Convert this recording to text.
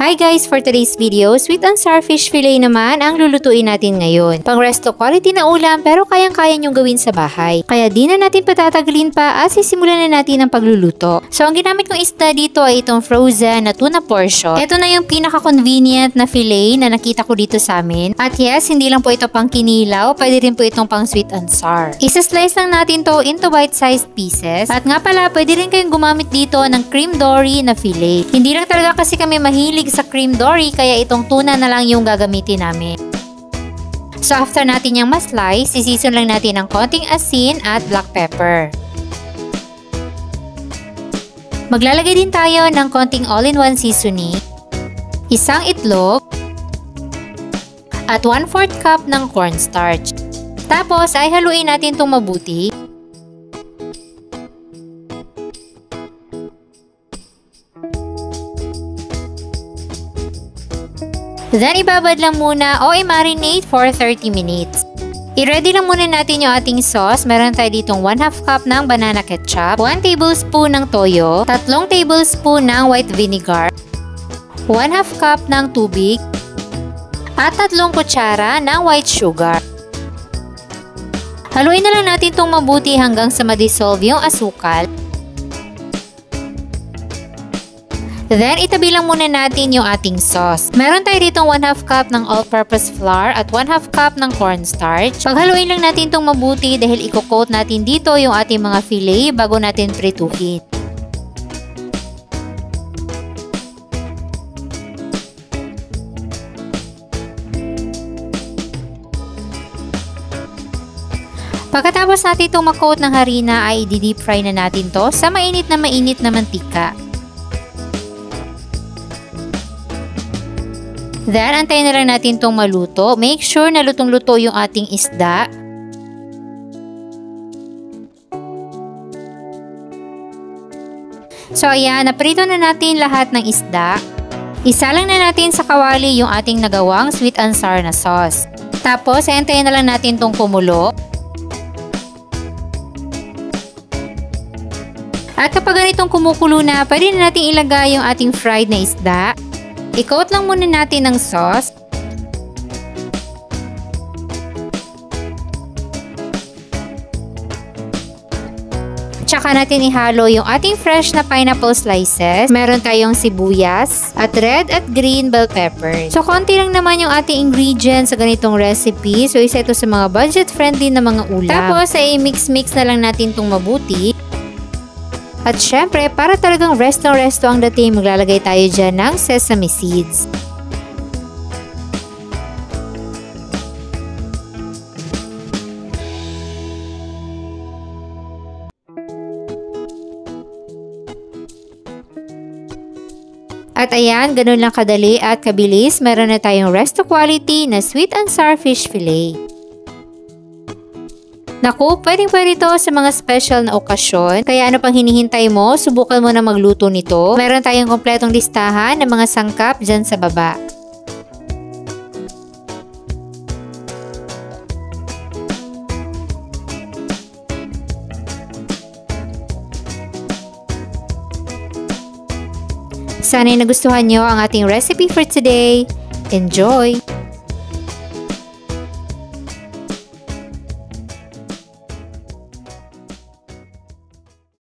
Hi guys! For today's video, sweet and sour fish fillet naman ang lulutuin natin ngayon. Pang resto quality na ulam pero kayang-kaya nyong gawin sa bahay. Kaya di na natin patatagalin pa at sisimulan na natin ang pagluluto. So ang ginamit kong isda dito ay itong frozen na tuna portion. Ito na yung pinaka-convenient na fillet na nakita ko dito sa amin. At yes, hindi lang po ito pang kinilaw, pwede rin po itong pang sweet and sour. Isa-slice lang natin to into bite-sized pieces. At nga pala, pwede rin kayong gumamit dito ng cream dory na fillet. Hindi lang talaga kasi kami mahilig sa cream dory kaya itong tuna na lang yung gagamitin namin. So after natin yung ma-slice, isison lang natin ng konting asin at black pepper. Maglalagay din tayo ng konting all-in-one seasoning, isang itlog, at 1/4 cup ng cornstarch. Tapos ay haluin natin itong mabuti. Then, ibabad lang muna o i-marinate for 30 minutes. I-ready lang muna natin yung ating sauce. Meron tayo ditong 1/2 cup ng banana ketchup, 1 tablespoon ng toyo, 3 tablespoon ng white vinegar, 1/2 cup ng tubig, at 3 kutsara ng white sugar. Haluin na lang natin itong mabuti hanggang sa ma-dissolve yung asukal. Then, itabi lang muna natin yung ating sauce. Meron tayo ditong 1/2 cup ng all-purpose flour at 1/2 cup ng cornstarch. Paghaluin lang natin itong mabuti dahil i-coat natin dito yung ating mga fillet bago natin prituhin. Pagkatapos natin itong ma-coat ng harina ay i-deep fry na natin to sa mainit na mantika. Then, antayin na lang natin itong maluto. Make sure na lutong-luto yung ating isda. So, ayan, naprito na natin lahat ng isda. Isa lang na natin sa kawali yung ating nagawang sweet and sour na sauce. Tapos, antayin na lang natin itong kumulo. At kapag ganitong kumukulo na, pwede na natin ilagay yung ating fried na isda. I-coat lang muna natin ng sauce. Tsaka natin ihalo yung ating fresh na pineapple slices. Meron tayong sibuyas at red at green bell peppers. So, konti lang naman yung ating ingredients sa ganitong recipe. So, isa ito sa mga budget-friendly na mga ulam. Tapos, ay mix-mix na lang natin itong mabuti. At syempre, para talagang resto-resto ang dating, maglalagay tayo dyan ng sesame seeds. At ayan, ganun lang kadali at kabilis, meron na tayong resto quality na sweet and sour fish fillet. Naku, pwedeng-pwede ito sa mga special na okasyon. Kaya ano pang hinihintay mo, subukan mo na magluto nito. Meron tayong kompletong listahan ng mga sangkap dyan sa baba. Sana'y nagustuhan nyo ang ating recipe for today. Enjoy!